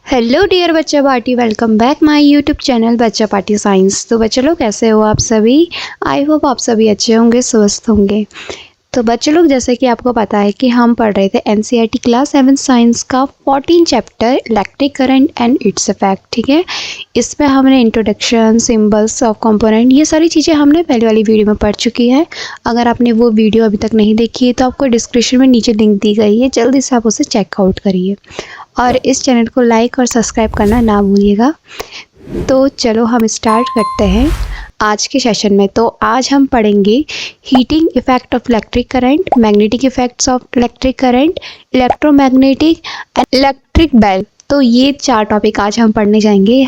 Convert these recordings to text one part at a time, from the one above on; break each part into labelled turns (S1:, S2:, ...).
S1: Hello dear बच्चा party, welcome back my YouTube channel बच्चा party science. तो बच्चे लोग कैसे हो आप सभी? आई होप आप सभी अच्छे होंगे, स्वस्थ होंगे। तो बच्चे लोग, जैसे कि आपको पता है कि हम पढ़ रहे थे एनसीईआरटी क्लास 7 साइंस का 14 chapter electric current and its effect. ठीक है, इसमें हमने इंट्रोडक्शन, सिंबल्स ऑफ कंपोनेंट, ये सारी चीज़ें हमने पहले वाली वीडियो में पढ़ चुकी है। अगर आपने वो वीडियो अभी तक नहीं देखी है तो आपको डिस्क्रिप्शन में नीचे लिंक दी गई है, जल्दी से आप उसे चेकआउट करिए और इस चैनल को लाइक और सब्सक्राइब करना ना भूलिएगा। तो चलो हम स्टार्ट करते हैं आज के सेशन में। तो आज हम पढ़ेंगे heating effect of electric current, magnetic effects of electric current, electromagnetic and electric bell. तो ये 4 टॉपिक आज हम पढ़ने जाएंगे।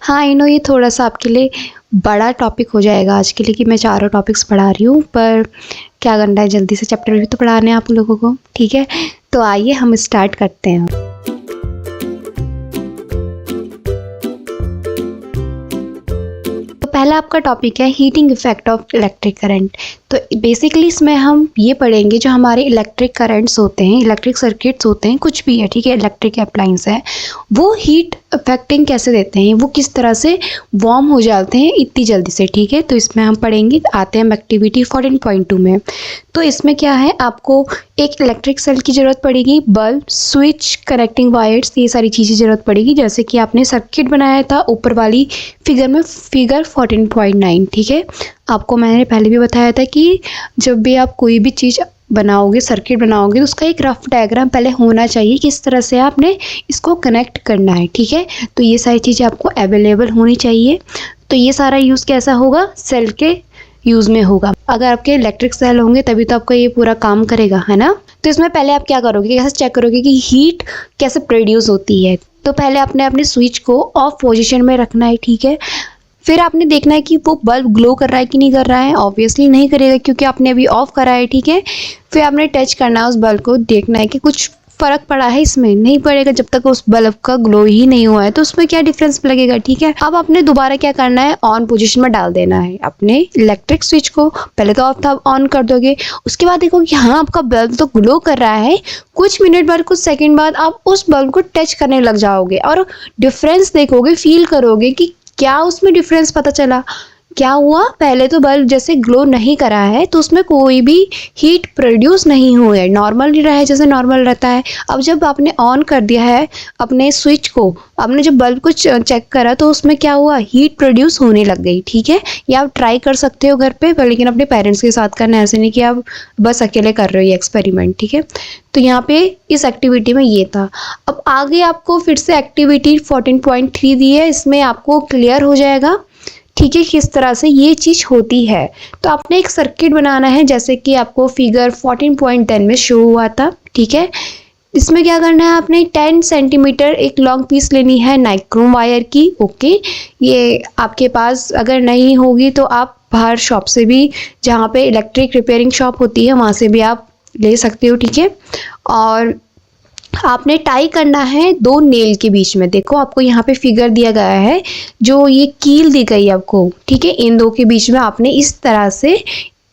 S1: हाँ इनो, ये थोड़ा सा आपके लिए बड़ा टॉपिक हो जाएगा आज के लिए कि मैं चारों टॉपिक्स पढ़ा रही हूँ, पर क्या करना है, जल्दी से चैप्टर भी तो पढ़ाने हैं आप लोगों को। ठीक है, तो आइए हम स्टार्ट करते हैं। पहला आपका टॉपिक है heating effect of electric current. तो बेसिकली इसमें हम ये पढ़ेंगे जो हमारे इलेक्ट्रिक करंट्स होते हैं, इलेक्ट्रिक सर्किट्स होते हैं, कुछ भी है, ठीक है, इलेक्ट्रिक अप्लायंस है, वो हीट इफेक्टिंग कैसे देते हैं, वो किस तरह से वार्म हो जाते हैं इतनी जल्दी से। ठीक है, तो इसमें हम पढ़ेंगे। आते हैं एक्टिविटी 14.2 में। तो इसमें क्या है, आपको एक इलेक्ट्रिक सेल की ज़रूरत पड़ेगी, बल्ब, स्विच, कनेक्टिंग वायर्स, ये सारी चीज़ें ज़रूरत पड़ेगी, जैसे कि आपने सर्किट बनाया था ऊपर वाली फिगर में, फिगर 14.9। ठीक है, आपको मैंने पहले भी बताया था कि जब भी आप कोई भी चीज़ बनाओगे, सर्किट बनाओगे, तो उसका एक रफ डायग्राम पहले होना चाहिए, किस तरह से आपने इसको कनेक्ट करना है। ठीक है, तो ये सारी चीज़ें आपको अवेलेबल होनी चाहिए। तो ये सारा यूज़ कैसा होगा, सेल के यूज़ में होगा। अगर आपके इलेक्ट्रिक सेल होंगे तभी तो आपका ये पूरा काम करेगा, है ना। तो इसमें पहले आप क्या करोगे, कैसे चेक करोगे कि हीट कैसे प्रोड्यूस होती है। तो पहले आपने अपने स्विच को ऑफ पोजीशन में रखना है। ठीक है, फिर आपने देखना है कि वो बल्ब ग्लो कर रहा है कि नहीं कर रहा है। ऑब्वियसली नहीं करेगा क्योंकि आपने अभी ऑफ करा है। ठीक है, फिर आपने टच करना है उस बल्ब को, देखना है कि कुछ फ़र्क पड़ा है इसमें। नहीं पड़ेगा जब तक उस बल्ब का ग्लो ही नहीं हुआ है, तो उसमें क्या डिफरेंस लगेगा। ठीक है, अब आपने दोबारा क्या करना है, ऑन पोजीशन में डाल देना है अपने इलेक्ट्रिक स्विच को। पहले तो आप ऑन कर दोगे, उसके बाद देखो कि हाँ आपका बल्ब तो ग्लो कर रहा है। कुछ मिनट बाद, कुछ सेकंड बाद आप उस बल्ब को टच करने लग जाओगे और डिफरेंस देखोगे, फील करोगे कि क्या उसमें डिफरेंस पता चला। क्या हुआ, पहले तो बल्ब जैसे ग्लो नहीं करा है तो उसमें कोई भी हीट प्रोड्यूस नहीं हुआ है, नॉर्मल रहा है जैसे नॉर्मल रहता है। अब जब आपने ऑन कर दिया है अपने स्विच को, आपने जब बल्ब को चेक करा तो उसमें क्या हुआ, हीट प्रोड्यूस होने लग गई। ठीक है, या आप ट्राई कर सकते हो घर पे, पर लेकिन अपने पेरेंट्स के साथ करना, ऐसे नहीं कि आप बस अकेले कर रहे हो ये एक्सपेरिमेंट। ठीक है, तो यहाँ पे इस एक्टिविटी में ये था। अब आगे आपको फिर से एक्टिविटी 14.3 दी है, इसमें आपको क्लियर हो जाएगा, ठीक है, किस तरह से ये चीज़ होती है। तो आपने एक सर्किट बनाना है, जैसे कि आपको फिगर 14.10 में शो हुआ था। ठीक है, इसमें क्या करना है, आपने 10 सेंटीमीटर एक लॉन्ग पीस लेनी है नाइक्रोम वायर की। ओके, ये आपके पास अगर नहीं होगी तो आप बाहर शॉप से भी, जहाँ पे इलेक्ट्रिक रिपेयरिंग शॉप होती है, वहाँ से भी आप ले सकते हो। ठीक है, और आपने टाई करना है 2 नेल के बीच में। देखो आपको यहाँ पे फिगर दिया गया है, जो ये कील दी गई है आपको। ठीक है, इन 2 के बीच में आपने इस तरह से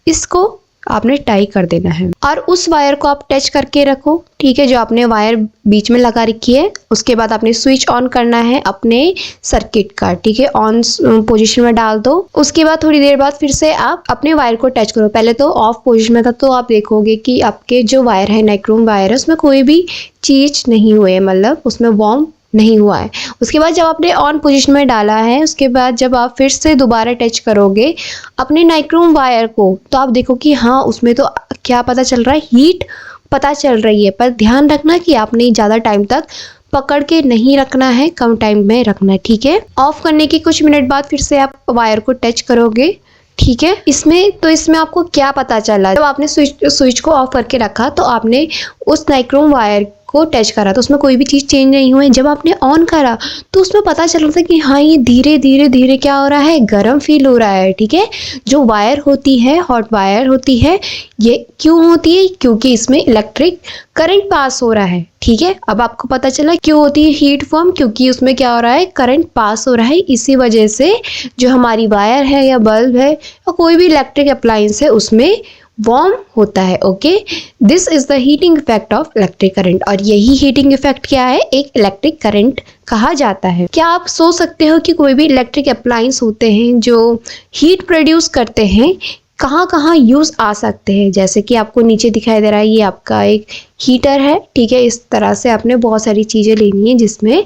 S1: इसको आपने टाई कर देना है और उस वायर को आप टच करके रखो। ठीक है, जो आपने वायर बीच में लगा रखी है, उसके बाद आपने स्विच ऑन करना है अपने सर्किट का। ठीक है, ऑन पोजीशन में डाल दो। उसके बाद थोड़ी देर बाद फिर से आप अपने वायर को टच करो। पहले तो ऑफ पोजीशन में था, तो आप देखोगे कि आपके जो वायर है, नाइक्रोम वायर है, उसमें कोई भी चीज नहीं हुई है, मतलब उसमें वार्म नहीं हुआ है। उसके बाद जब आपने ऑन पोजीशन में डाला है, उसके बाद जब आप फिर से दोबारा टच करोगे अपने नाइक्रोम वायर को, तो आप देखो कि हाँ उसमें तो क्या पता चल रहा है, हीट पता चल रही है। पर ध्यान रखना कि आपने ज़्यादा टाइम तक पकड़ के नहीं रखना है, कम टाइम में रखना है। ठीक है, ऑफ करने के कुछ मिनट बाद फिर से आप वायर को टच करोगे। ठीक है, इसमें आपको क्या पता चला, जब आपने स्विच को ऑफ करके रखा तो आपने उस नाइक्रोम वायर को टच करा तो उसमें कोई भी चीज़ चेंज नहीं हुई। जब आपने ऑन करा तो उसमें पता चल रहा था कि हाँ ये धीरे धीरे धीरे क्या हो रहा है, गर्म फील हो रहा है। ठीक है, जो वायर होती है, हॉट वायर होती है, ये क्यों होती है, क्योंकि इसमें इलेक्ट्रिक करंट पास हो रहा है। ठीक है, अब आपको पता चला क्यों होती है हीट फॉर्म, क्योंकि उसमें क्या हो रहा है, करंट पास हो रहा है। इसी वजह से जो हमारी वायर है या बल्ब है या कोई भी इलेक्ट्रिक अप्लायंस है, उसमें वार्म होता है। Okay, this is the heating effect of electric current, और यही हीटिंग इफेक्ट क्या है, एक इलेक्ट्रिक करंट कहा जाता है। क्या आप सोच सकते हो कि कोई भी इलेक्ट्रिक अप्लायंस होते हैं जो हीट प्रोड्यूस करते हैं, कहाँ कहाँ यूज़ आ सकते हैं? जैसे कि आपको नीचे दिखाई दे रहा है, ये आपका एक हीटर है, ठीक है। इस तरह से आपने बहुत सारी चीज़ें लेनी है जिसमें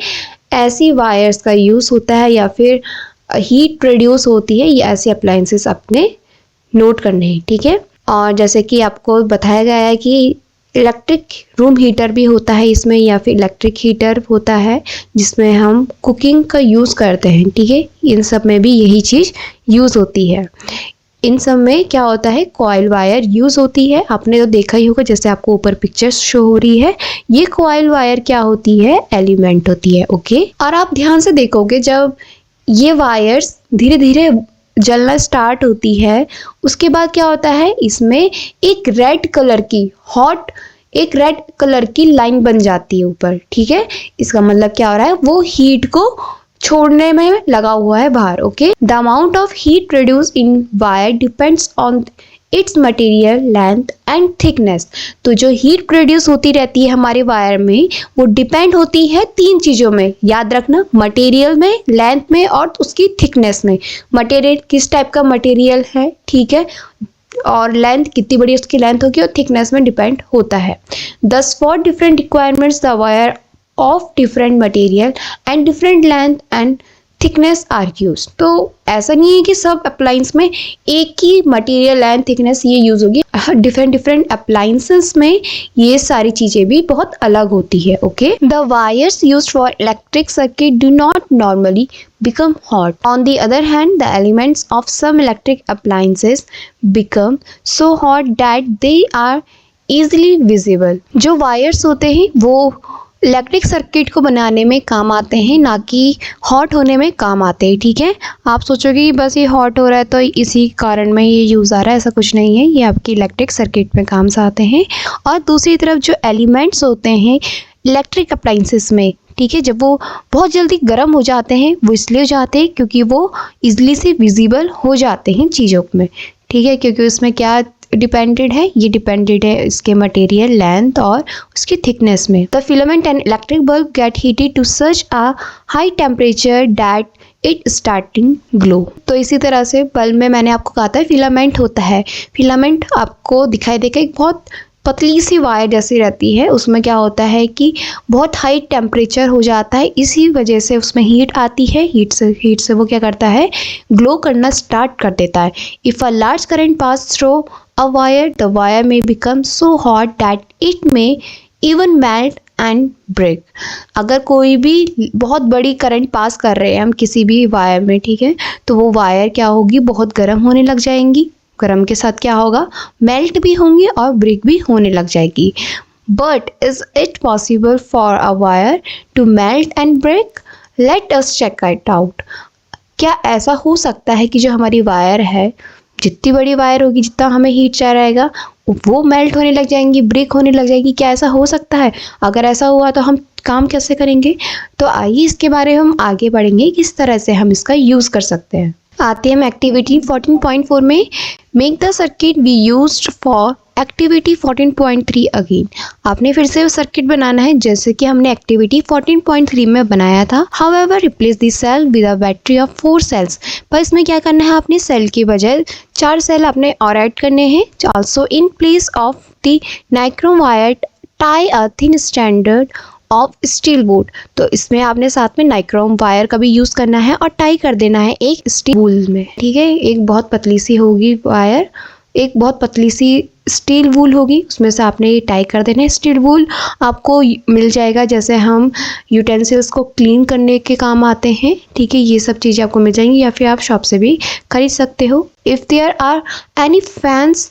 S1: ऐसी वायर्स का यूज़ होता है या फिर हीट प्रोड्यूस होती है, ये ऐसे अप्लायंसेस अपने नोट करने हैं, ठीक है। और जैसे कि आपको बताया गया है कि इलेक्ट्रिक रूम हीटर भी होता है इसमें, या फिर इलेक्ट्रिक हीटर होता है जिसमें हम कुकिंग का यूज़ करते हैं, ठीक है। इन सब में भी यही चीज़ यूज़ होती है। इन सब में क्या होता है, कॉइल वायर यूज़ होती है। आपने तो देखा ही होगा, जैसे आपको ऊपर पिक्चर्स शो हो रही है, ये कॉइल वायर क्या होती है, एलिमेंट होती है। ओके, और आप ध्यान से देखोगे जब ये वायर्स धीरे धीरे जलना स्टार्ट होती है, उसके बाद क्या होता है, इसमें एक रेड कलर की लाइन बन जाती है ऊपर, ठीक है। इसका मतलब क्या हो रहा है, वो हीट को छोड़ने में लगा हुआ है बाहर। Okay, the amount of heat produce in wire depends on it's material length and thickness. तो जो हीट प्रोड्यूस होती रहती है हमारे वायर में, वो डिपेंड होती है 3 चीज़ों में, याद रखना, मटेरियल में, लेंथ में और उसकी थिकनेस में। मटेरियल किस टाइप का मटेरियल है, ठीक है, और लेंथ कितनी बड़ी उसकी लेंथ होगी, और थिकनेस में डिपेंड होता है। Thus for different requirements the wire of different material and different length and thickness are use. तो ऐसा नहीं है कि सब अप्लायंस में एक ही मटेरियल एंड थिकनेस ये यूज होगी, डिफरेंट अप्लायंसेस में ये सारी चीजें भी बहुत अलग होती है। Okay, the wires used for electric circuit do not normally become hot. On the other hand, the elements of some electric appliances become so hot that they are easily visible. जो वायर्स होते हैं वो electric circuit को बनाने में काम आते हैं, ना कि हॉट होने में काम आते हैं, ठीक है। आप सोचोगे बस ये हॉट हो रहा है तो इसी कारण में ये यूज़ आ रहा है, ऐसा कुछ नहीं है, ये आपकी इलेक्ट्रिक सर्किट में काम से आते हैं। और दूसरी तरफ जो एलिमेंट्स होते हैं इलेक्ट्रिक अप्लायंसेस में, ठीक है, जब वो बहुत जल्दी गर्म हो जाते हैं, वो इसलिए हो जाते हैं क्योंकि वो इजली से विजिबल हो जाते हैं चीज़ों में, ठीक है। क्योंकि उसमें क्या डिपेंडेड है, ये डिपेंडेड है इसके मटेरियल लेंथ और उसकी थिकनेस में। The filament and electric bulb get heated to such a high temperature that it starting glow. तो इसी तरह से बल्ब में मैंने आपको कहा था फिलामेंट होता है। फिलामेंट आपको दिखाई देगा एक बहुत पतली सी वायर जैसी रहती है, उसमें क्या होता है कि बहुत हाई टेम्परेचर हो जाता है, इसी वजह से उसमें हीट आती है। हीट से वो क्या करता है, ग्लो करना स्टार्ट कर देता है। If a large current pass through a wire, the wire may become so hot that it may even melt and break. अगर कोई भी बहुत बड़ी करंट पास कर रहे हैं हम किसी भी वायर में, ठीक है, तो वो वायर क्या होगी, बहुत गर्म होने लग जाएंगी। गर्म के साथ क्या होगा, मेल्ट भी होंगे और ब्रेक भी होने लग जाएगी। But is it possible for a wire to melt and break? Let us check it out. क्या ऐसा हो सकता है कि जो हमारी वायर है, जितनी बड़ी वायर होगी, जितना हमें हीट चाहिए रहेगा, वो मेल्ट होने लग जाएंगी, ब्रेक होने लग जाएगी? क्या ऐसा हो सकता है? अगर ऐसा हुआ तो हम काम कैसे करेंगे? तो आइए इसके बारे में हम आगे बढ़ेंगे, किस तरह से हम इसका यूज़ कर सकते हैं। आते हैं हम एक्टिविटी 14.4 में। Make the circuit be used for activity 14.3 again. आपने फिर से वो सर्किट बनाना है जैसे कि हमने एक्टिविटी 14.3 में बनाया था। However replace the cell with a battery of 4 cells. पर इसमें क्या करना है, आपने सेल के बजाय 4 सेल आपने और ऐड करने हैं। Also in place of the nichrome wire tie a thin standard of steel would. तो इसमें आपने साथ में नाइक्रोम वायर का भी यूज़ करना है और टाई कर देना है एक स्टील वूल में, ठीक है। एक बहुत पतली सी होगी वायर, एक बहुत पतली सी स्टील वूल होगी, उसमें से आपने ये टाई कर देना है। स्टील वूल आपको मिल जाएगा, जैसे हम यूटेंसिल्स को क्लीन करने के काम आते हैं, ठीक है। ये सब चीज़ें आपको मिल जाएंगी या फिर आप शॉप से भी खरीद सकते हो। If there are any fans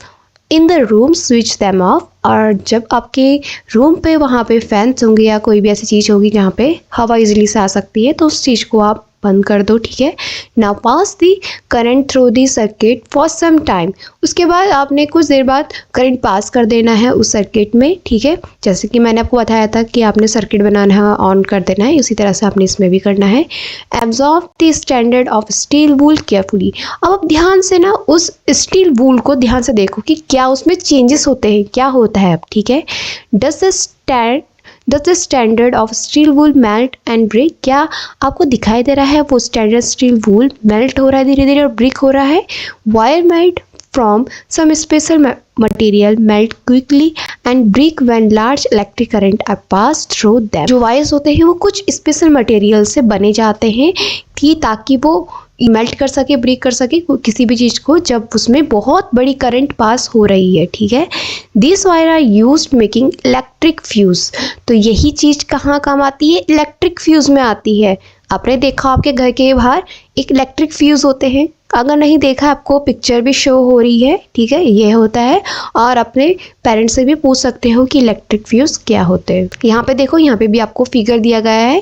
S1: in the room switch them off. और जब आपके रूम पे वहाँ पे फैंस होंगे या कोई भी ऐसी चीज़ होगी जहाँ पे हवा इजीली से आ सकती है, तो उस चीज़ को आप बंद कर दो, ठीक है। Now pass the current through the circuit for some time. उसके बाद आपने कुछ देर बाद करंट पास कर देना है उस सर्किट में, ठीक है। जैसे कि मैंने आपको बताया था कि आपने सर्किट बनाना है, ऑन कर देना है, उसी तरह से आपने इसमें भी करना है। Absorb the standard of steel wool carefully. अब आप ध्यान से ना उस स्टील वूल को ध्यान से देखो कि क्या उसमें चेंजेस होते हैं, क्या होता है अब, ठीक है। Does the standard of steel wool melt and break? क्या आपको दिखाई दे रहा है वो स्टैंडर्ड स्टील वूल मेल्ट हो रहा है धीरे धीरे और ब्रेक हो रहा है? Wire made from some special material melt quickly and break when large electric current are passed through them. जो वायर्स होते हैं वो कुछ स्पेशल मटेरियल से बने जाते हैं कि ताकि वो मेल्ट कर सके, ब्रेक कर सके किसी भी चीज़ को जब उसमें बहुत बड़ी करंट पास हो रही है, ठीक है। This wire are used making electric fuse. तो यही चीज़ कहाँ काम आती है? इलेक्ट्रिक फ्यूज में आती है। आपने देखा आपके घर के बाहर एक इलेक्ट्रिक फ्यूज होते हैं, अगर नहीं देखा आपको पिक्चर भी शो हो रही है, ठीक है, ये होता है। और अपने पेरेंट्स से भी पूछ सकते हो कि इलेक्ट्रिक फ्यूज क्या होते हैं। यहाँ पे देखो, यहाँ पे भी आपको फिगर दिया गया है,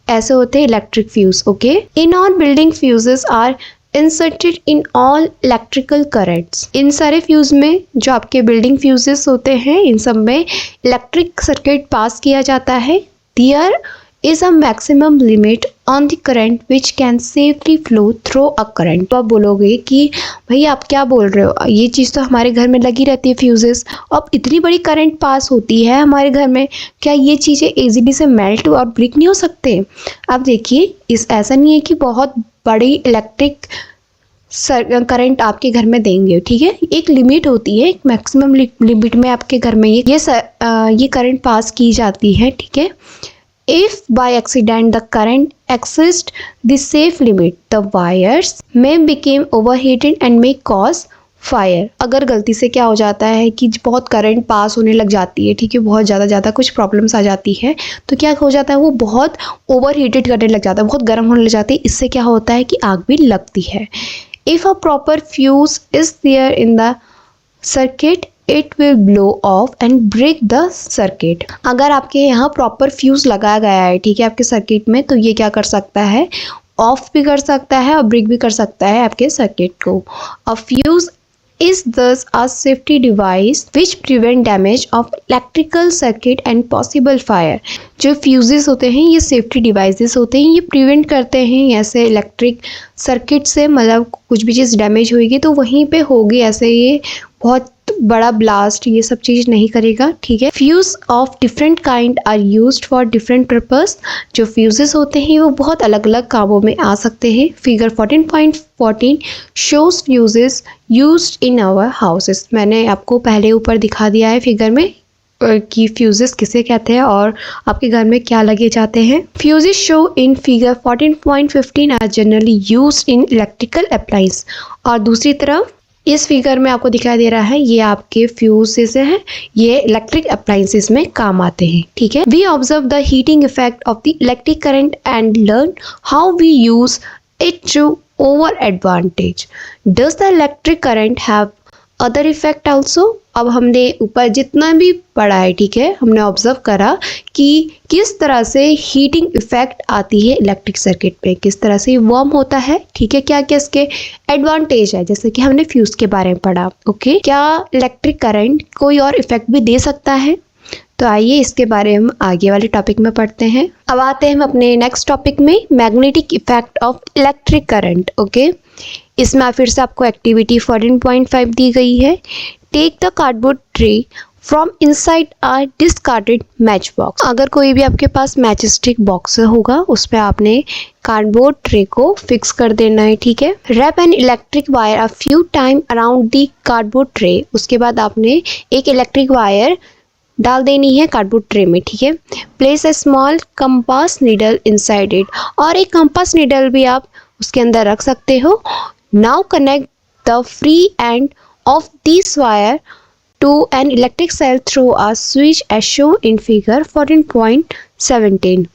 S1: ऐसे होते हैं electric fuse, okay. In all building fuses are inserted in all electrical currents. इन सारे फ्यूज में जो आपके बिल्डिंग फ्यूजेस होते हैं इन सब में इलेक्ट्रिक सर्किट पास किया जाता है। There is a maximum limit on the current which can safely flow through a current। तो आप बोलोगे कि भैया आप क्या बोल रहे हो, ये चीज़ तो हमारे घर में लगी रहती है फ्यूजेस, अब इतनी बड़ी करंट पास होती है हमारे घर में, क्या ये चीज़ें इजीली से मेल्ट और ब्रेक नहीं हो सकते? अब देखिए, ऐसा नहीं है कि बहुत बड़ी इलेक्ट्रिक करंट आपके घर में देंगे, ठीक है। एक लिमिट होती है, एक मैक्सिमम लिमिट में आपके घर में ये करंट पास की जाती है, ठीक है। If by accident the current exceeds the safe limit, the wires may become overheated and may cause fire। अगर गलती से क्या हो जाता है कि बहुत करंट पास होने लग जाती है, ठीक है, बहुत ज़्यादा कुछ प्रॉब्लम्स आ जाती है, तो क्या हो जाता है वो बहुत ओवरहीटेड करने लग जाता है, बहुत गर्म होने लग जाती है। इससे क्या होता है कि आग भी लगती है। If a proper fuse is there in the circuit, it will blow off and break the circuit. अगर आपके यहाँ प्रॉपर फ्यूज लगाया गया है, ठीक है, आपके सर्किट में, तो ये क्या कर सकता है, ऑफ भी कर सकता है और ब्रेक भी कर सकता है आपके सर्किट को। अ fuse is thus a safety device which prevent damage of electrical circuit and possible fire। जो फ्यूजेस होते हैं ये सेफ्टी डिवाइसेस होते हैं, ये प्रिवेंट करते हैं ऐसे इलेक्ट्रिक सर्किट से, मतलब कुछ भी चीज़ डैमेज होगी तो वहीं पे होगी, ऐसे ये बहुत बड़ा ब्लास्ट ये सब चीज़ नहीं करेगा, ठीक है। Fuse of different kind are used for different purpose. जो फ्यूजेस होते हैं वो बहुत अलग अलग कामों में आ सकते हैं। Figure 14.14 shows fuses used in our houses. मैंने आपको पहले ऊपर दिखा दिया है फिगर में कि फ्यूजेस किसे कहते हैं और आपके घर में क्या लगे जाते हैं। Fuses show in figure 14.15 are generally used in electrical appliance. और दूसरी तरफ इस फिगर में आपको दिखाई दे रहा है ये आपके फ्यूजेस हैं, ये इलेक्ट्रिक अप्लायंसेस में काम आते हैं, ठीक है। We observe the heating effect of the electric current and learn how we use it to our advantage. Does the electric current have other effect also. अब हमने ऊपर जितना भी पढ़ा है, ठीक है, हमने ऑब्जर्व करा कि किस तरह से हीटिंग इफेक्ट आती है इलेक्ट्रिक सर्किट पे, किस तरह से वार्म होता है, ठीक है, क्या क्या इसके एडवांटेज है, जैसे कि हमने फ्यूज के बारे में पढ़ा, ओके। क्या इलेक्ट्रिक करंट कोई और इफेक्ट भी दे सकता है? तो आइए इसके बारे में हम आगे वाले टॉपिक में पढ़ते हैं। अब आते हैं हम अपने नेक्स्ट टॉपिक में, magnetic effect of electric current, okay. इसमें फिर से आपको एक्टिविटी 14.5 दी गई है। Take the cardboard tray from inside a discarded match box. अगर कोई भी आपके पास मैच स्टिक बॉक्स होगा उस पर आपने कार्डबोर्ड ट्रे को फिक्स कर देना है, ठीक है। Wrap an electric wire a few time around the cardboard tray. उसके बाद आपने एक इलेक्ट्रिक वायर डाल देनी है कार्डबोर्ड ट्रे में, ठीक है। Place a small compass needle inside it. और एक कंपास नीडल भी आप उसके अंदर रख सकते हो। Now connect the free end of this wire to an electric cell through a switch as shown in figure 14.17।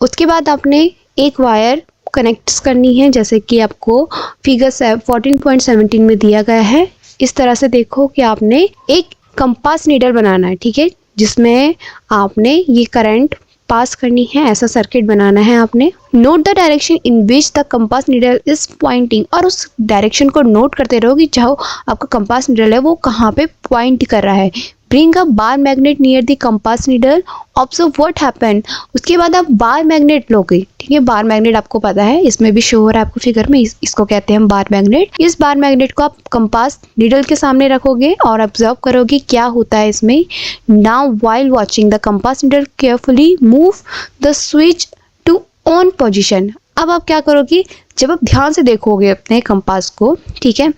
S1: उसके बाद आपने एक वायर कनेक्ट करनी है जैसे कि आपको फिगर 14.17 में दिया गया है। इस तरह से देखो कि आपने एक कंपास नीडल बनाना है, ठीक है, जिसमें आपने ये करंट पास करनी है, ऐसा सर्किट बनाना है आपने। Note the direction in which the compass needle is pointing, और उस डायरेक्शन को नोट करते रहो कि जो आपका कंपास नीडल है वो कहाँ पे पॉइंट कर रहा है। Bring a bar magnet near the compass needle, observe what happen. उसके बाद आप बार मैग्नेट लोगे, ठीक है। बार मैग्नेट आपको पता है, इसमें भी शो हो रहा है आपको फिगर में, इसको कहते हैं हम बार मैग्नेट। इस बार मैग्नेट को आप कंपास नीडल के सामने रखोगे और ऑब्जर्व करोगे क्या होता है इसमें। Now while watching the compass needle carefully move the switch to on position. अब आप क्या करोगे, जब आप ध्यान से देखोगे अपने कंपास को, ठीक है,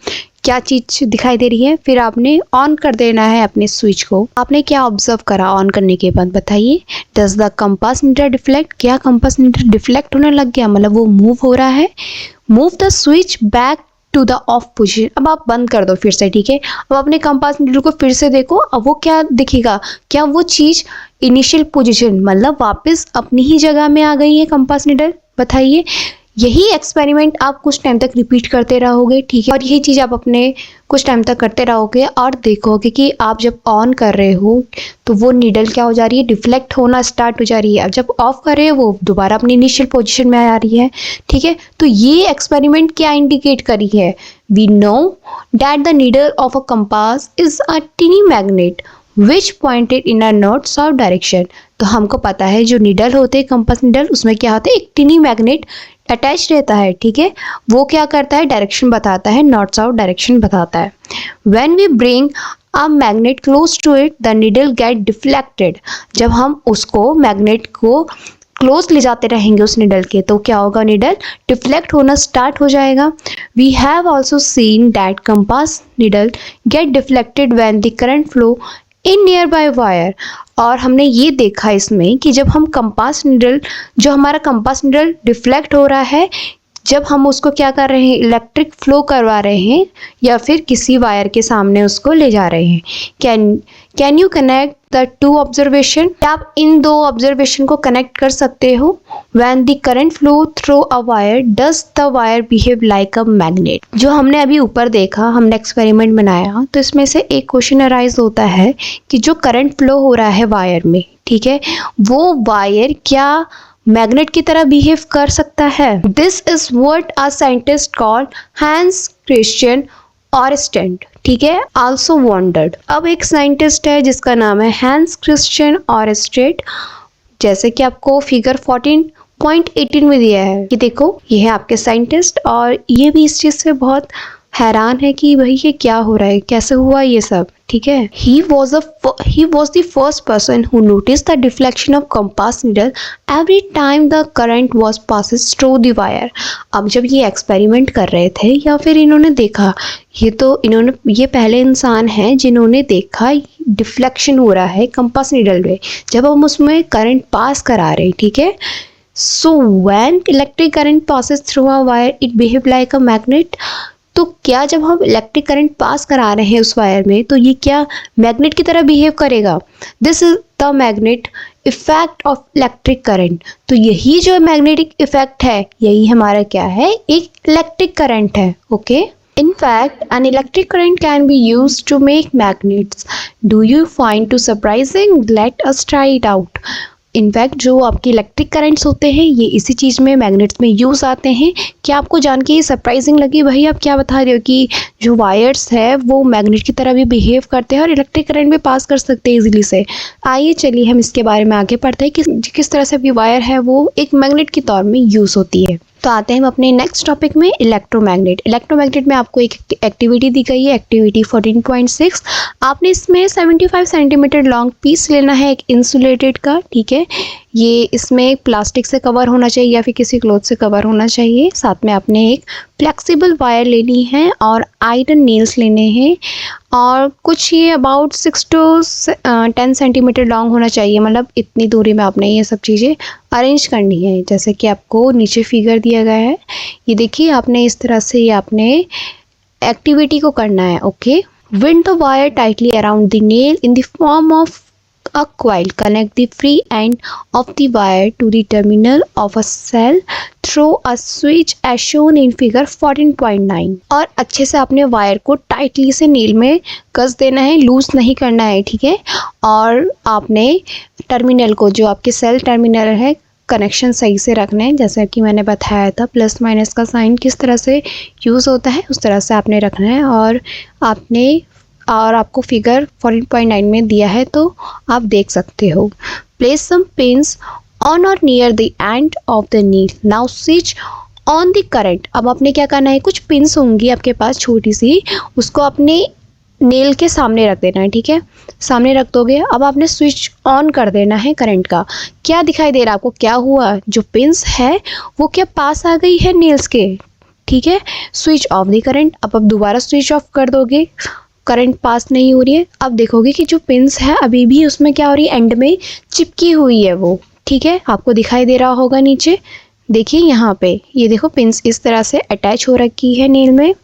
S1: क्या चीज दिखाई दे रही है, फिर आपने ऑन कर देना है अपने स्विच को। आपने क्या ऑब्जर्व करा ऑन करने के बाद, बताइए। Does the compass needle deflect, क्या कंपास नीडल डिफ्लेक्ट होने लग गया, मतलब वो मूव हो रहा है। Move the switch back to the off position, अब आप बंद कर दो फिर से, ठीक है। अब अपने कंपास नीडल को फिर से देखो, अब वो क्या दिखेगा, क्या वो चीज इनिशियल पोजीशन मतलब वापस अपनी ही जगह में आ गई है कंपास नीडल, बताइए। यही एक्सपेरिमेंट आप कुछ टाइम तक रिपीट करते रहोगे, ठीक है, और यही चीज़ आप अपने कुछ टाइम तक करते रहोगे और देखोगे कि आप जब ऑन कर रहे हो तो वो नीडल क्या हो जा रही है, डिफ्लेक्ट होना स्टार्ट हो जा रही है। अब जब ऑफ कर रहे हो वो दोबारा अपनी इनिशियल पोजीशन में आ रही है, ठीक है। तो ये एक्सपेरिमेंट क्या इंडिकेट करी है, we know that the needle of a compass is a tiny magnet which pointed in a north south direction. तो हमको पता है जो नीडल होते हैं कंपास नीडल, उसमें क्या होता है, एक टिनी मैग्नेट अटैच रहता है, ठीक है। वो क्या करता है, डायरेक्शन बताता है, नॉर्थ साउथ डायरेक्शन बताता है। When we bring a magnet close to it the needle get deflected. जब हम उसको मैग्नेट को क्लोज ले जाते रहेंगे उस नीडल के, तो क्या होगा, नीडल डिफ्लेक्ट होना स्टार्ट हो जाएगा। We have also seen that compass needle get deflected when the current flow in near by wire. और हमने ये देखा इसमें कि जब हम कंपास नीडल, जो हमारा कंपास नीडल डिफ्लेक्ट हो रहा है, जब हम उसको क्या कर रहे हैं, इलेक्ट्रिक फ्लो करवा रहे हैं या फिर किसी वायर के सामने उसको ले जा रहे हैं। Can you connect the two observation, आप इन दो ऑब्जर्वेशन को कनेक्ट कर सकते हो। When the current flow through a wire does the wire behave like a magnet. जो हमने अभी ऊपर देखा, हमने एक्सपेरिमेंट बनाया, तो इसमें से एक क्वेश्चन अराइज होता है कि जो करंट फ्लो हो रहा है वायर में, ठीक है, वो वायर क्या मैग्नेट की तरह बिहेव कर सकता है। This is what a scientist called Hans Christian Oersted, ठीक है, आल्सो वंडर्ड। अब एक साइंटिस्ट है जिसका नाम है हैंस क्रिश्चियन ऑरेस्टेड, जैसे कि आपको फिगर 14.18 में दिया है कि देखो ये है आपके साइंटिस्ट, और ये भी इस चीज से बहुत हैरान है कि भाई ये क्या हो रहा है, कैसे हुआ ये सब, ठीक है। He was the first person who noticed the deflection of compass needle every time the current was passes through the wire। अब जब ये एक्सपेरिमेंट कर रहे थे या फिर इन्होंने देखा, ये पहले इंसान हैं जिन्होंने देखा डिफ्लेक्शन हो रहा है कंपास नीडल में जब हम उसमें करंट पास करा रहे हैं, ठीक है। So when electric current passes through a wire it behave like a magnet। तो क्या जब हम इलेक्ट्रिक करंट पास करा रहे हैं उस वायर में तो ये क्या मैग्नेट की तरह बिहेव करेगा। This is the magnet effect of electric current. तो यही जो मैग्नेटिक इफेक्ट है, यही हमारा क्या है, एक इलेक्ट्रिक करंट है, okay. In fact, an electric current can be used to make magnets. Do you find too surprising? Let us try it out. In fact जो आपके इलेक्ट्रिक करंट्स होते हैं ये इसी चीज़ में, मैग्नेट्स में यूज़ आते हैं। क्या आपको जान के ये सरप्राइजिंग लगी, भाई आप क्या बता रहे हो कि जो वायर्स है वो मैग्नेट की तरह भी बिहेव करते हैं और इलेक्ट्रिक करंट भी पास कर सकते हैं इजीली से। आइए चलिए हम इसके बारे में आगे पढ़ते हैं कि किस तरह से भी वायर है वो एक मैग्नेट के तौर में यूज़ होती है। तो आते हैं हम अपने नेक्स्ट टॉपिक में, इलेक्ट्रोमैग्नेट। इलेक्ट्रोमैग्नेट में आपको एक एक्टिविटी दी गई है, एक्टिविटी 14.6। आपने इसमें 75 सेंटीमीटर लॉन्ग पीस लेना है एक इंसुलेटेड का, ठीक है। ये इसमें प्लास्टिक से कवर होना चाहिए या फिर किसी क्लॉथ से कवर होना चाहिए। साथ में आपने एक फ्लेक्सिबल वायर लेनी है और आयरन नेल्स लेने हैं और कुछ ये अबाउट 6 to 10 सेंटीमीटर लॉन्ग होना चाहिए, मतलब इतनी दूरी में आपने ये सब चीज़ें अरेंज करनी है जैसे कि आपको नीचे फिगर दिया गया है। ये देखिए आपने इस तरह से ये आपने एक्टिविटी को करना है, okay. Wind the wire tightly around the nail in the form of a coil. Connect the free end of the wire to the terminal of a cell through a switch as shown in figure 14.9। और अच्छे से आपने wire को tightly से nail में कस देना है, loose नहीं करना है, ठीक है। और आपने टर्मिनल को, जो आपके सेल टर्मिनल है, कनेक्शन सही से रखने हैं। जैसे कि मैंने बताया था प्लस माइनस का साइन किस तरह से यूज़ होता है उस तरह से आपने रखना है। और आपको फिगर 14.9 में दिया है तो आप देख सकते हो। प्लेस सम पिन्स ऑन और near the end of the nail, now switch on the current. अब आपने क्या करना है, कुछ पिन्स होंगी आपके पास छोटी सी, उसको अपने नेल के सामने रख देना है, ठीक है, सामने रख दोगे। अब आपने स्विच ऑन कर देना है करंट का। क्या दिखाई दे रहा है आपको, क्या हुआ, जो पिन्स है वो क्या पास आ गई है नेल्स के, ठीक है। Switch off the current. अब आप दोबारा स्विच ऑफ कर दोगे, करंट पास नहीं हो रही है। अब देखोगे कि जो पिन्स है अभी भी उसमें क्या हो रही है, एंड में चिपकी हुई है वो, ठीक है, आपको दिखाई दे रहा होगा नीचे। देखिए यहाँ पे ये देखो पिन्स इस तरह से अटैच हो रखी है नेल में।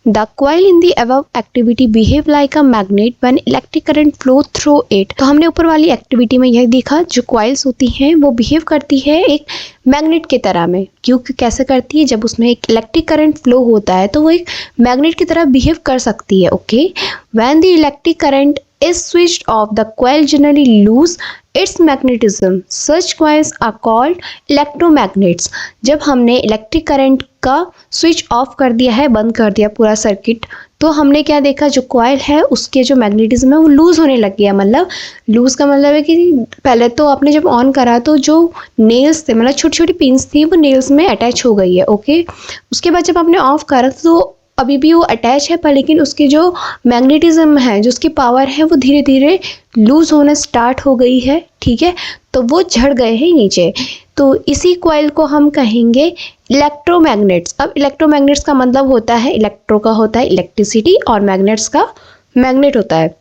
S1: The coil in the above activity behave like a magnet when electric current flow through it। तो हमने ऊपर वाली एक्टिविटी में यह देखा, जो कॉइल्स होती हैं वो बिहेव करती है एक मैग्नेट की तरह में। क्योंकि कैसे करती है, जब उसमें एक इलेक्ट्रिक करंट फ्लो होता है तो वो एक मैग्नेट की तरह बिहेव कर सकती है। Okay, when the electric current is switched off, the coil generally lose its magnetism. Such coils are called electromagnets। जब हमने इलेक्ट्रिक करंट का स्विच ऑफ कर दिया है, बंद कर दिया पूरा सर्किट, तो हमने क्या देखा, जो कॉइल है उसके जो मैग्नेटिज्म है वो लूज होने लग गया। मतलब लूज का मतलब है कि पहले तो आपने जब ऑन करा तो जो नेल्स थे, मतलब छोटी छोटी पिन्स थी, वो नेल्स में अटैच हो गई है। ओके, उसके बाद जब आपने ऑफ करा तो अभी भी वो अटैच है, पर लेकिन उसकी जो मैग्नेटिज्म है, जो उसकी पावर है, वो धीरे धीरे लूज होना स्टार्ट हो गई है, ठीक है, तो वो झड़ गए हैं नीचे। तो इसी कॉइल को हम कहेंगे इलेक्ट्रोमैग्नेट्स। अब इलेक्ट्रोमैग्नेट्स का मतलब होता है, इलेक्ट्रो का होता है इलेक्ट्रिसिटी और मैग्नेट्स का मैग्नेट होता है।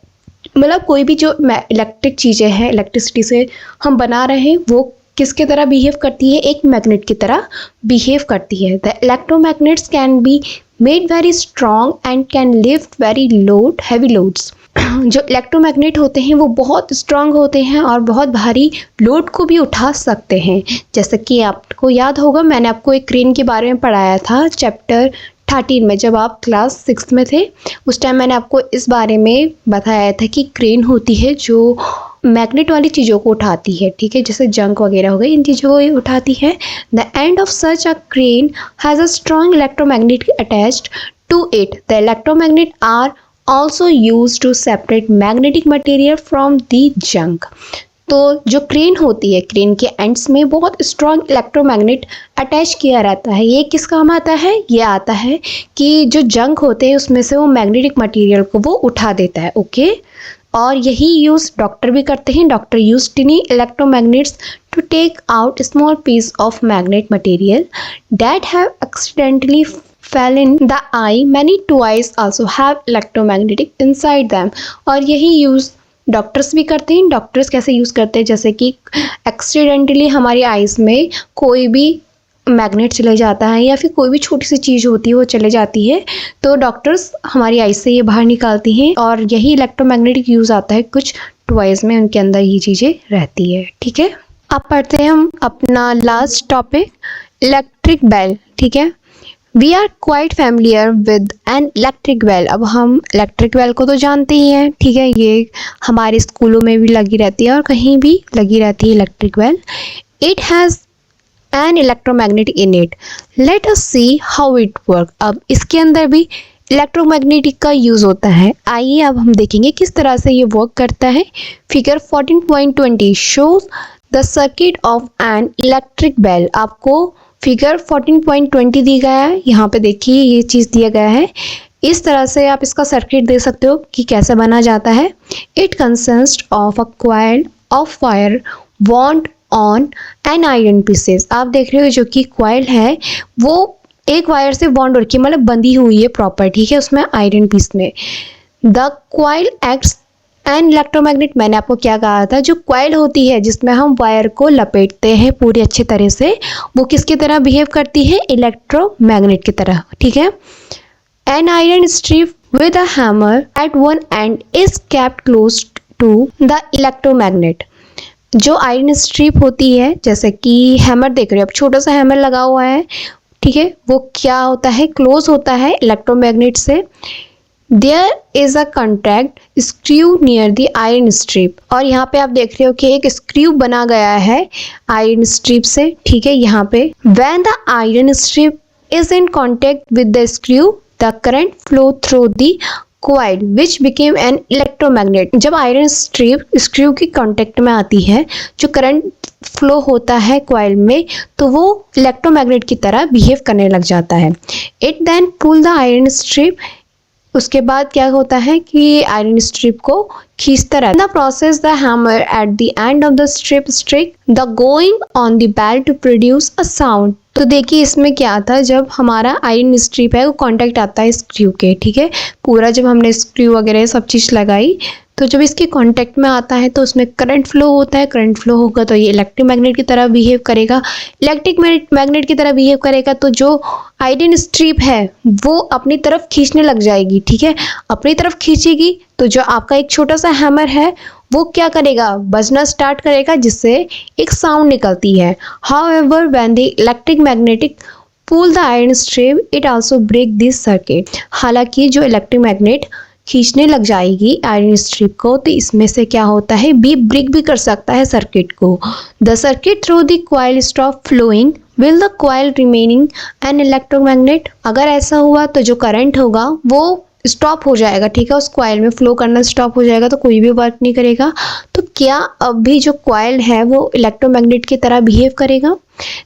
S1: मतलब कोई भी जो इलेक्ट्रिक चीज़ें हैं, इलेक्ट्रिसिटी से हम बना रहे हैं, वो किसके तरह बिहेव करती है, एक मैग्नेट की तरह बिहेव करती है। The electromagnets can be made very strong and can lift very load heavy loads. जो इलेक्ट्रोमैग्नेट होते हैं वो बहुत स्ट्रांग होते हैं और बहुत भारी लोड को भी उठा सकते हैं। जैसे कि आपको याद होगा, मैंने आपको एक क्रेन के बारे में पढ़ाया था चैप्टर 13 में, जब आप क्लास 6 में थे। उस टाइम मैंने आपको इस बारे में बताया था कि क्रेन होती है जो मैग्नेट वाली चीज़ों को उठाती है, ठीक है, जैसे जंक वगैरह हो गई, इन चीज़ों को उठाती है। The end of such a crane has a strong electromagnet attached to it. The electromagnet are also used to separate magnetic material from the junk। तो जो क्रेन होती है, क्रेन के एंड्स में बहुत स्ट्रॉन्ग इलेक्ट्रोमैग्नेट अटैच किया रहता है। ये किस काम आता है, ये आता है कि जो जंक होते हैं उसमें से वो मैग्नेटिक मटेरियल को वो उठा देता है। ओके, और यही यूज़ डॉक्टर भी करते हैं। Doctor use tiny electromagnets to take out small piece of magnet material that have accidentally fell in the eye। Many toys also have electromagnetic inside them। और यही यूज़ डॉक्टर्स भी करते हैं। डॉक्टर्स कैसे use करते हैं, जैसे कि एक्सीडेंटली हमारी आइज़ में कोई भी मैग्नेट चले जाता है या फिर कोई भी छोटी सी चीज़ होती है वो चले जाती है, तो डॉक्टर्स हमारी आइज़ से ये बाहर निकालती हैं। और यही इलेक्ट्रोमैग्नेटिक यूज़ आता है कुछ टॉयज़ में, उनके अंदर ये चीज़ें रहती है, ठीक है। अब पढ़ते हैं हम अपना लास्ट टॉपिक, इलेक्ट्रिक बेल, ठीक है। We are quite familiar with an electric bell. अब हम इलेक्ट्रिक बेल को तो जानते ही हैं, ठीक है, ये हमारे स्कूलों में भी लगी रहती है और कहीं भी लगी रहती है electric bell. It has an electromagnet in it. Let us see how it work. अब इसके अंदर भी इलेक्ट्रोमैग्नेटिक का यूज़ होता है। आइए अब हम देखेंगे किस तरह से ये वर्क करता है। Figure 14.20 shows the circuit of an electric bell. आपको फिगर 14.20 दी गया है, यहाँ पे देखिए ये चीज़ दिया गया है। इस तरह से आप इसका सर्किट दे सकते हो कि कैसे बना जाता है। It consist of a coil of wire wound on an iron pieces. आप देख रहे हो जो कि कॉइल है वो एक वायर से वाउंड रखी, मतलब बंधी हुई है प्रॉपर, ठीक है, उसमें आयरन पीस में। The coil acts an electromagnet. मैंने आपको क्या कहा था, जो कॉइल होती है जिसमें हम वायर को लपेटते हैं पूरी अच्छी तरह से, वो किसकी तरह बिहेव करती है, इलेक्ट्रोमैग्नेट की तरह, ठीक है। An iron strip with a hammer at one end is kept close to the electromagnet. जो आयरन स्ट्रिप होती है, जैसे कि हैमर देख रहे हो, अब छोटा सा हैमर लगा हुआ है, ठीक है, वो क्या होता है, क्लोज होता है इलेक्ट्रोमैग्नेट से। There is a contact screw near the iron strip, और यहाँ पे आप देख रहे हो कि एक स्क्रू बना गया है आयरन स्ट्रिप से, ठीक है। यहाँ पे when the iron strip is in contact with the screw the current flow through the coil which became an electromagnet. जब आयरन स्ट्रिप स्क्रू की कांटेक्ट में आती है, जो करंट फ्लो होता है कॉइल में, तो वो इलेक्ट्रोमैग्नेट की तरह बिहेव करने लग जाता है। It then pull the iron strip, उसके बाद क्या होता है कि आयरन स्ट्रिप को खींचता रहता है। The process the hammer at the end of the strip strike the going on the bell to produce a sound. तो देखिए इसमें क्या था, जब हमारा आयरन स्ट्रिप है वो कांटेक्ट आता है स्क्रू के, ठीक है। पूरा जब हमने स्क्रू वगैरह सब चीज़ लगाई, तो जब इसके कांटेक्ट में आता है तो उसमें करंट फ्लो होता है। करंट फ्लो होगा तो ये इलेक्ट्रोमैग्नेट की तरह बिहेव करेगा। इलेक्ट्रिक मैग्नेट की तरह बिहेव करेगा तो जो आयरन स्ट्रिप है वो अपनी तरफ खींचने लग जाएगी, ठीक है। अपनी तरफ खींचेगी तो जो आपका एक छोटा सा हैमर है वो क्या करेगा, बजना स्टार्ट करेगा, जिससे एक साउंड निकलती है। However when the electric magnetic pull the iron strip it also break this circuit. हालांकि जो इलेक्ट्रिक मैग्नेट खींचने लग जाएगी आयरन स्ट्रिप को, तो इसमें से क्या होता है, ब्रेक भी कर सकता है सर्किट को। The circuit through the coil stop flowing will the coil remaining an electromagnet. अगर ऐसा हुआ तो जो करंट होगा वो स्टॉप हो जाएगा, ठीक है। उस कॉइल में फ्लो करना स्टॉप हो जाएगा तो कोई भी वर्क नहीं करेगा। तो क्या अब भी जो कॉइल है वो इलेक्ट्रोमैग्नेट की तरह बिहेव करेगा।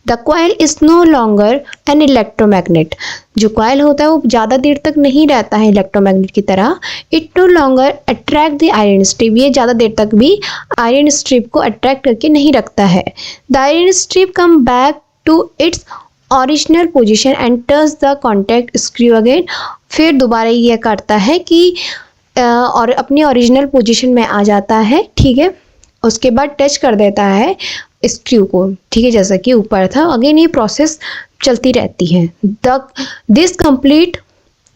S1: The coil is no longer an electromagnet. जो कॉइल होता है वो ज़्यादा देर तक नहीं रहता है इलेक्ट्रोमैग्नेट की तरह। It no longer attract the iron strip. ये ज़्यादा देर तक भी आयरन स्ट्रिप को अट्रैक्ट करके नहीं रखता है। The iron strip come back to its original position and touch the contact screw again. फिर दोबारा ये करता है कि और अपनी ओरिजिनल पोजीशन में आ जाता है, ठीक है। उसके बाद टच कर देता है स्क्रू को, ठीक है, जैसा कि ऊपर था। अगेन ये प्रोसेस चलती रहती है। This complete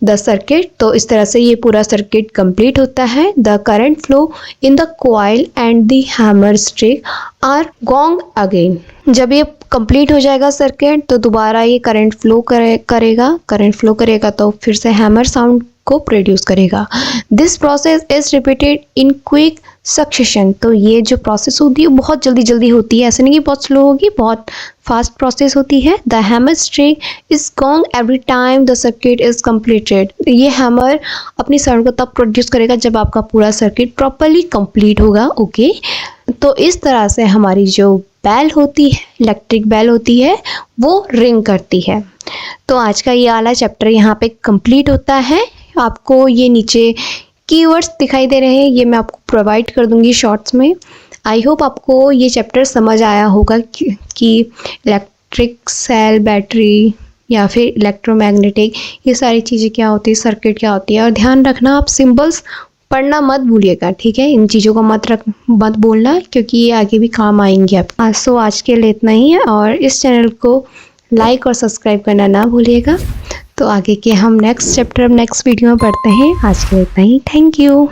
S1: the circuit. तो इस तरह से ये पूरा सर्किट कंप्लीट होता है। The current flow in the coil and the hammer strike are gong again. जब ये कंप्लीट हो जाएगा सर्किट तो दोबारा ये करंट फ्लो करेगा। करंट फ्लो करेगा तो फिर से हैमर साउंड को प्रोड्यूस करेगा। This process is repeated in quick succession. तो ये जो प्रोसेस होती है बहुत जल्दी जल्दी होती है, ऐसे नहीं कि बहुत स्लो होगी, बहुत फास्ट प्रोसेस होती है। The hammer strike is gong every time the circuit is completed. ये हैमर अपनी साउंड को तब प्रोड्यूस करेगा जब आपका पूरा सर्किट प्रॉपरली कंप्लीट होगा, ओके। तो इस तरह से हमारी जो बेल होती है, इलेक्ट्रिक बेल होती है, वो रिंग करती है। तो आज का ये वाला चैप्टर यहाँ पे कंप्लीट होता है। आपको ये नीचे कीवर्ड्स दिखाई दे रहे हैं, ये मैं आपको प्रोवाइड कर दूंगी शॉर्ट्स में। आई होप आपको ये चैप्टर समझ आया होगा कि इलेक्ट्रिक सेल, बैटरी या फिर इलेक्ट्रोमैग्नेटिक, ये सारी चीज़ें क्या होती है, सर्किट क्या होती है। और ध्यान रखना आप सिंबल्स पढ़ना मत भूलिएगा, ठीक है। इन चीज़ों को मत बोलना, क्योंकि ये आगे भी काम आएंगे आप। सो आज के लिए इतना ही है, और इस चैनल को लाइक और सब्सक्राइब करना ना भूलिएगा। तो आगे के हम नेक्स्ट चैप्टर नेक्स्ट वीडियो में पढ़ते हैं। आज के लिए इतना ही। Thank you.